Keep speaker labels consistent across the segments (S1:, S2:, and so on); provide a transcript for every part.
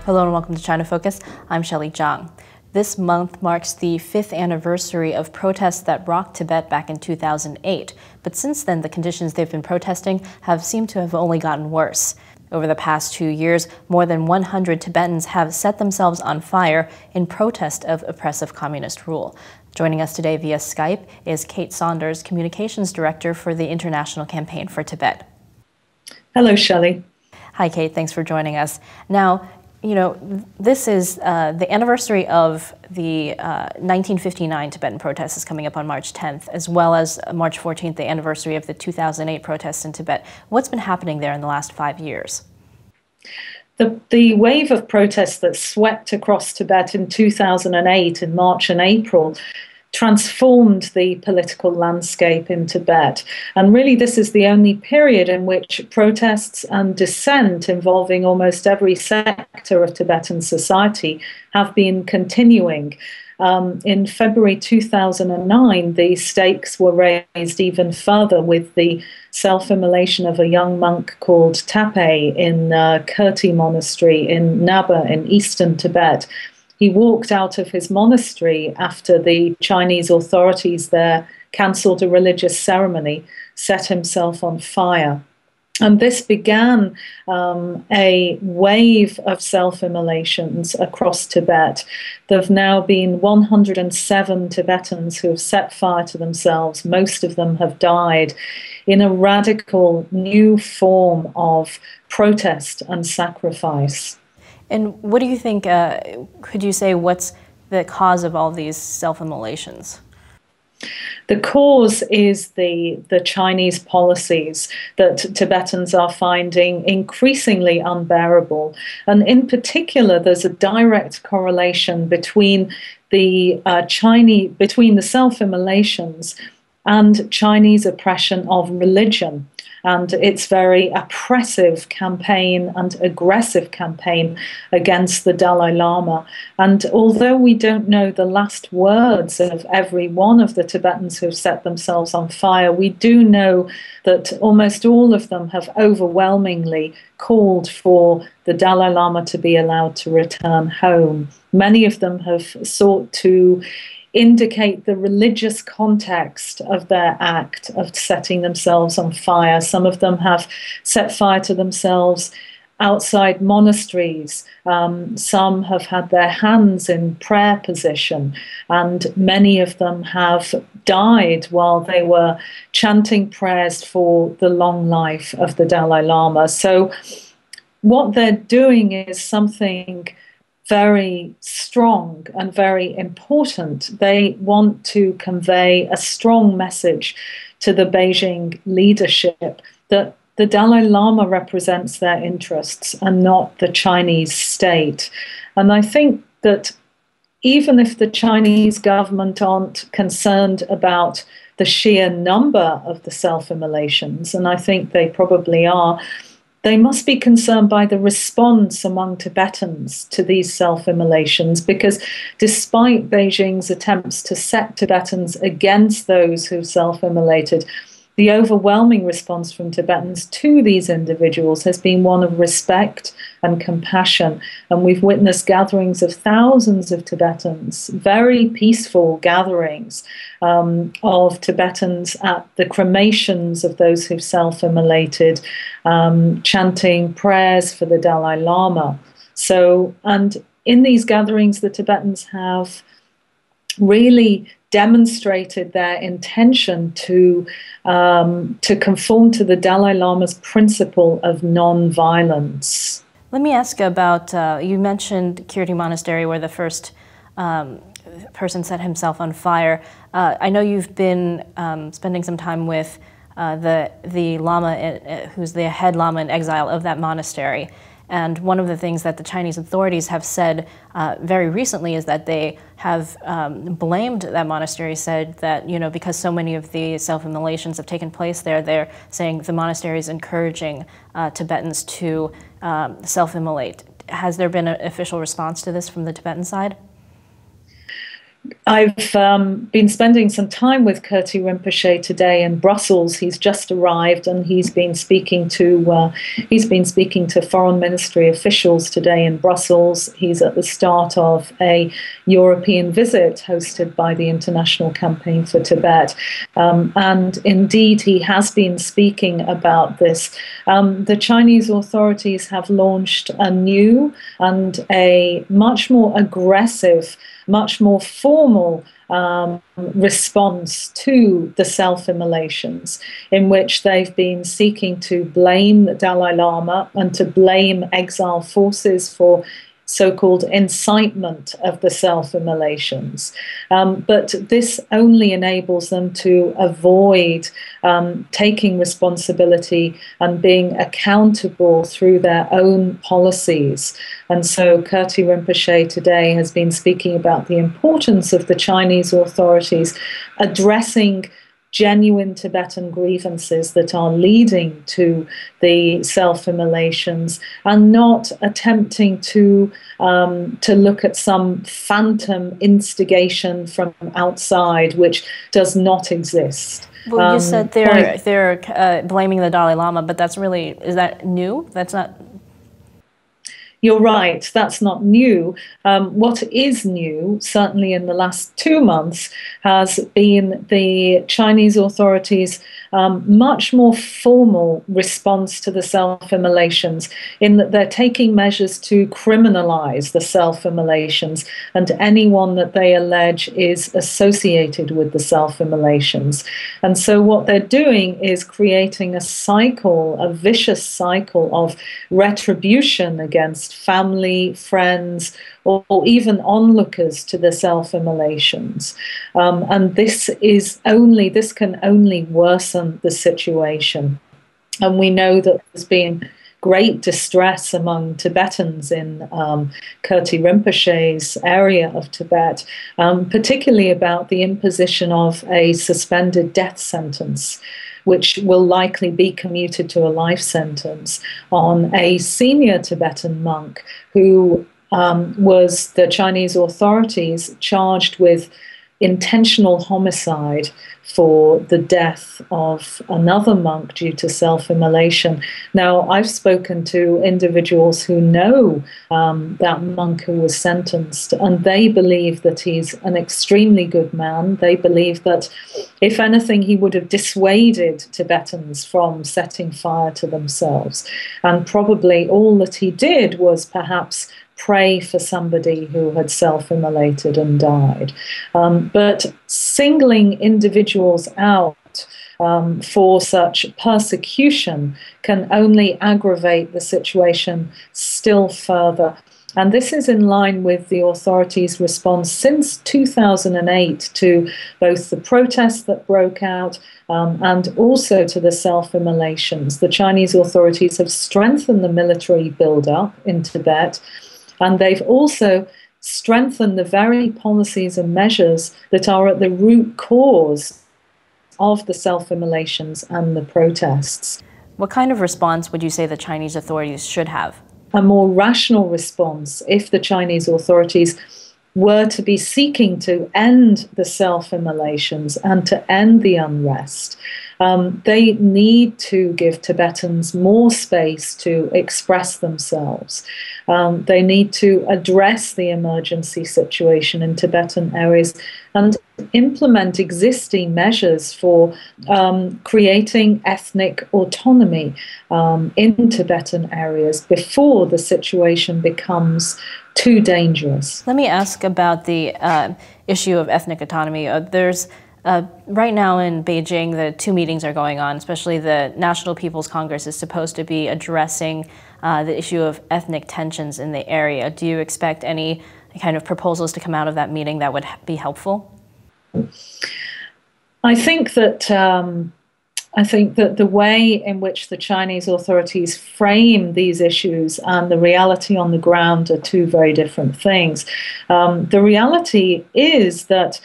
S1: Hello and welcome to China Focus. I'm Shelley Zhang. This month marks the 5th anniversary of protests that rocked Tibet back in 2008. But since then, the conditions they've been protesting have seemed to have only gotten worse. Over the past 2 years, more than 100 Tibetans have set themselves on fire in protest of oppressive communist rule. Joining us today via Skype is Kate Saunders, Communications Director for the International Campaign for Tibet.
S2: Hello, Shelley.
S1: Hi, Kate. Thanks for joining us. Now, this is the anniversary of the 1959 Tibetan protests is coming up on March 10th, as well as March 14th, the anniversary of the 2008 protests in Tibet. What's been happening there in the last 5 years?
S2: The wave of protests that swept across Tibet in 2008 in March and April transformed the political landscape in Tibet. And really, this is the only period in which protests and dissent involving almost every sector of Tibetan society have been continuing. In February 2009, the stakes were raised even further with the self-immolation of a young monk called Tape in Kirti Monastery in Naba in eastern Tibet. He walked out of his monastery after the Chinese authorities there cancelled a religious ceremony, set himself on fire. And this began a wave of self-immolations across Tibet. There have now been 107 Tibetans who have set fire to themselves. Most of them have died in a radical new form of protest and sacrifice.
S1: And what do you think, could you say what's the cause of all these self-immolations?
S2: The cause is the Chinese policies that Tibetans are finding increasingly unbearable. And in particular, there's a direct correlation between the self-immolations and Chinese oppression of religion, and its very oppressive campaign and aggressive campaign against the Dalai Lama. And although we don't know the last words of every one of the Tibetans who have set themselves on fire, we do know that almost all of them have overwhelmingly called for the Dalai Lama to be allowed to return home. Many of them have sought to indicate the religious context of their act of setting themselves on fire. Some of them have set fire to themselves outside monasteries. Some have had their hands in prayer position, and many of them have died while they were chanting prayers for the long life of the Dalai Lama. So what they're doing is something very strong and very important. They want to convey a strong message to the Beijing leadership that the Dalai Lama represents their interests and not the Chinese state. And I think that even if the Chinese government aren't concerned about the sheer number of the self-immolations, and I think they probably are, they must be concerned by the response among Tibetans to these self-immolations, because despite Beijing's attempts to set Tibetans against those who self-immolated, the overwhelming response from Tibetans to these individuals has been one of respect and compassion. And we've witnessed gatherings of thousands of Tibetans, very peaceful gatherings of Tibetans at the cremations of those who've self-immolated, chanting prayers for the Dalai Lama. So, and in these gatherings, the Tibetans have really demonstrated their intention to conform to the Dalai Lama's principle of non-violence.
S1: Let me ask about, you mentioned Kirti Monastery, where the first person set himself on fire. I know you've been spending some time with the Lama, who's the head Lama in exile of that monastery. And one of the things that the Chinese authorities have said very recently is that they have blamed that monastery, said that, because so many of the self-immolations have taken place there, they're saying the monastery is encouraging Tibetans to self-immolate. Has there been an official response to this from the Tibetan side?
S2: I've been spending some time with Kirti Rinpoche today in Brussels. He's just arrived, and he's been speaking to foreign ministry officials today in Brussels. He's at the start of a European visit hosted by the International Campaign for Tibet, and indeed he has been speaking about this. The Chinese authorities have launched a new and a much more aggressive, much more formal response to the self-immolations, in which they've been seeking to blame the Dalai Lama and to blame exile forces for so-called incitement of the self-immolations. But this only enables them to avoid taking responsibility and being accountable through their own policies. And so Kirti Rinpoche today has been speaking about the importance of the Chinese authorities addressing genuine Tibetan grievances that are leading to the self-immolations, and not attempting to look at some phantom instigation from outside which does not exist.
S1: Well, you said they're blaming the Dalai Lama, but is that new? That's not.
S2: You're right, that's not new. What is new, certainly in the last 2 months, has been the Chinese authorities' much more formal response to the self-immolations, in that they're taking measures to criminalize the self-immolations and anyone that they allege is associated with the self-immolations. And so what they're doing is creating a cycle, a vicious cycle of retribution against family, friends, or even onlookers to the self-immolations. And this can only worsen the situation. And we know that there's been great distress among Tibetans in Kirti Rinpoche's area of Tibet, particularly about the imposition of a suspended death sentence, which will likely be commuted to a life sentence, on a senior Tibetan monk who was the Chinese authorities charged with intentional homicide for the death of another monk due to self-immolation. Now, I've spoken to individuals who know that monk who was sentenced, and they believe that he's an extremely good man. They believe that, if anything, he would have dissuaded Tibetans from setting fire to themselves. And probably all that he did was perhaps pray for somebody who had self-immolated and died. But singling individuals out for such persecution can only aggravate the situation still further. And this is in line with the authorities' response since 2008 to both the protests that broke out and also to the self-immolations. The Chinese authorities have strengthened the military build-up in Tibet, and they've also strengthened the very policies and measures that are at the root cause of the self-immolations and the protests.
S1: What kind of response would you say the Chinese authorities should have?
S2: A more rational response, if the Chinese authorities were to be seeking to end the self-immolations and to end the unrest, they need to give Tibetans more space to express themselves. They need to address the emergency situation in Tibetan areas and implement existing measures for creating ethnic autonomy in Tibetan areas before the situation becomes too dangerous.
S1: Let me ask about the issue of ethnic autonomy. There's right now in Beijing, the two meetings are going on, especially the National People's Congress is supposed to be addressing the issue of ethnic tensions in the area. Do you expect any kind of proposals to come out of that meeting that would be helpful?
S2: I think that the way in which the Chinese authorities frame these issues and the reality on the ground are two very different things. The reality is that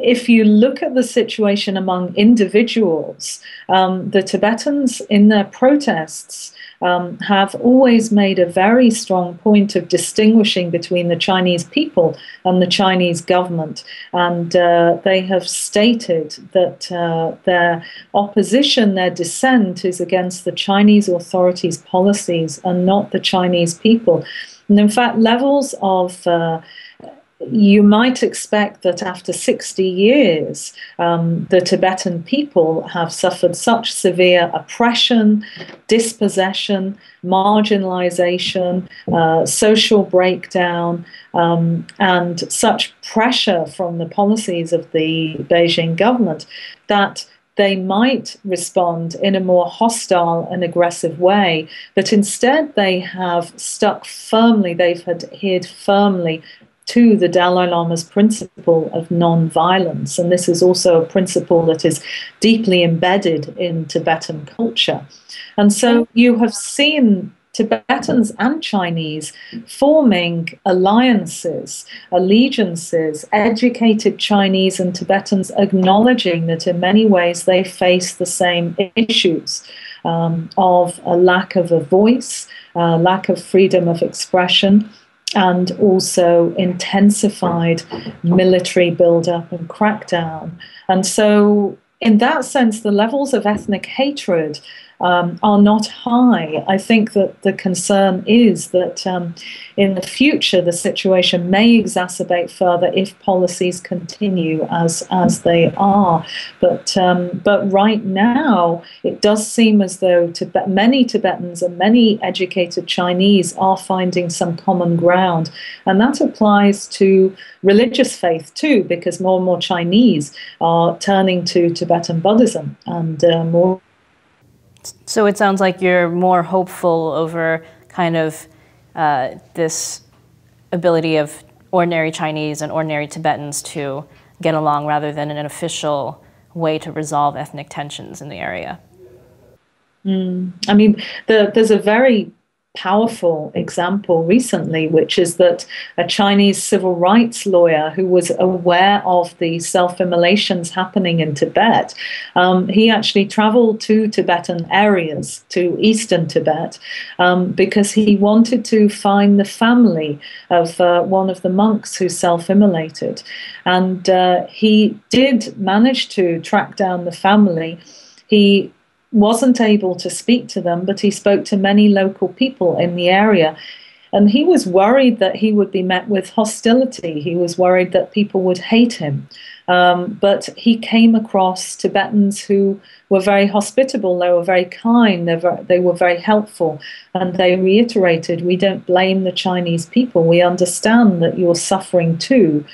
S2: if you look at the situation among individuals, the Tibetans in their protests have always made a very strong point of distinguishing between the Chinese people and the Chinese government. And they have stated that their opposition, their dissent, is against the Chinese authorities' policies and not the Chinese people. And in fact, levels of you might expect that after 60 years, the Tibetan people have suffered such severe oppression, dispossession, marginalization, social breakdown, and such pressure from the policies of the Beijing government that they might respond in a more hostile and aggressive way. But instead, they have stuck firmly, they've adhered firmly to the Dalai Lama's principle of non-violence. And this is also a principle that is deeply embedded in Tibetan culture. And so you have seen Tibetans and Chinese forming alliances, allegiances, educated Chinese and Tibetans acknowledging that in many ways they face the same issues of a lack of a voice, lack of freedom of expression, and also intensified military build-up and crackdown. And so in that sense, the levels of ethnic hatred are not high. I think that the concern is that in the future, the situation may exacerbate further if policies continue as they are. But right now, it does seem as though many Tibetans and many educated Chinese are finding some common ground. And that applies to religious faith too, because more and more Chinese are turning to Tibetan Buddhism and more.
S1: So it sounds like you're more hopeful over kind of this ability of ordinary Chinese and ordinary Tibetans to get along rather than an official way to resolve ethnic tensions in the area.
S2: I mean, there's a very powerful example recently, which is that a Chinese civil rights lawyer who was aware of the self-immolations happening in Tibet, he actually traveled to Tibetan areas, to eastern Tibet, because he wanted to find the family of one of the monks who self-immolated. And he did manage to track down the family. He wasn't able to speak to them, but he spoke to many local people in the area. And he was worried that he would be met with hostility. He was worried that people would hate him. But he came across Tibetans who were very hospitable, they were very kind, they were very helpful. And they reiterated, we don't blame the Chinese people, we understand that you're suffering too.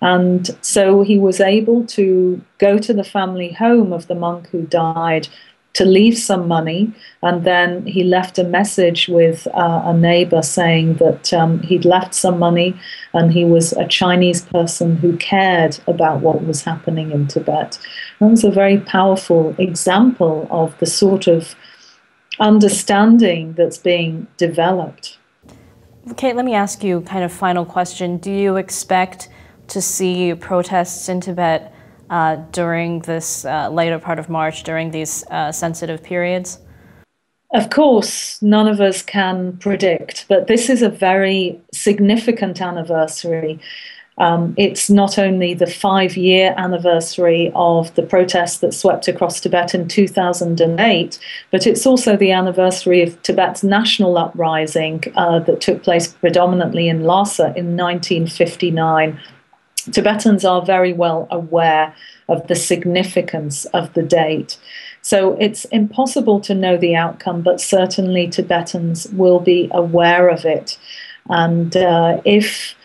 S2: And so he was able to go to the family home of the monk who died, to leave some money, and then he left a message with a neighbor saying that he'd left some money and he was a Chinese person who cared about what was happening in Tibet. That was a very powerful example of the sort of understanding that's being developed.
S1: Okay, let me ask you kind of final question. Do you expect to see protests in Tibet during this later part of March, during these sensitive periods?
S2: Of course, none of us can predict, but this is a very significant anniversary. It's not only the 5-year anniversary of the protests that swept across Tibet in 2008, but it's also the anniversary of Tibet's national uprising that took place predominantly in Lhasa in 1959. Tibetans are very well aware of the significance of the date. So it's impossible to know the outcome, but certainly Tibetans will be aware of it. And if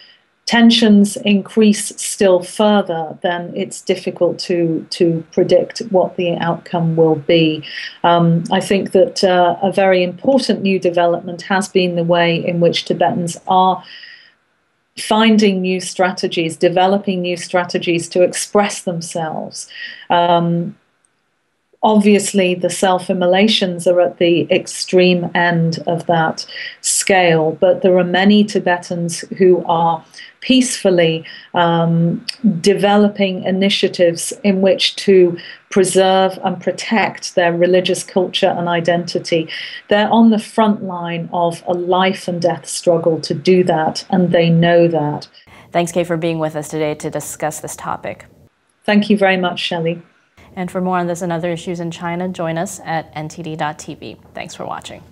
S2: tensions increase still further, then it's difficult to predict what the outcome will be. I think that a very important new development has been the way in which Tibetans are finding new strategies, developing new strategies to express themselves. Obviously, the self-immolations are at the extreme end of that scale, but there are many Tibetans who are peacefully developing initiatives in which to preserve and protect their religious culture and identity. They're on the front line of a life and death struggle to do that, and they know that.
S1: Thanks, Kay, for being with us today to discuss this topic.
S2: Thank you very much, Shelley.
S1: And for more on this and other issues in China, join us at ntd.tv. Thanks for watching.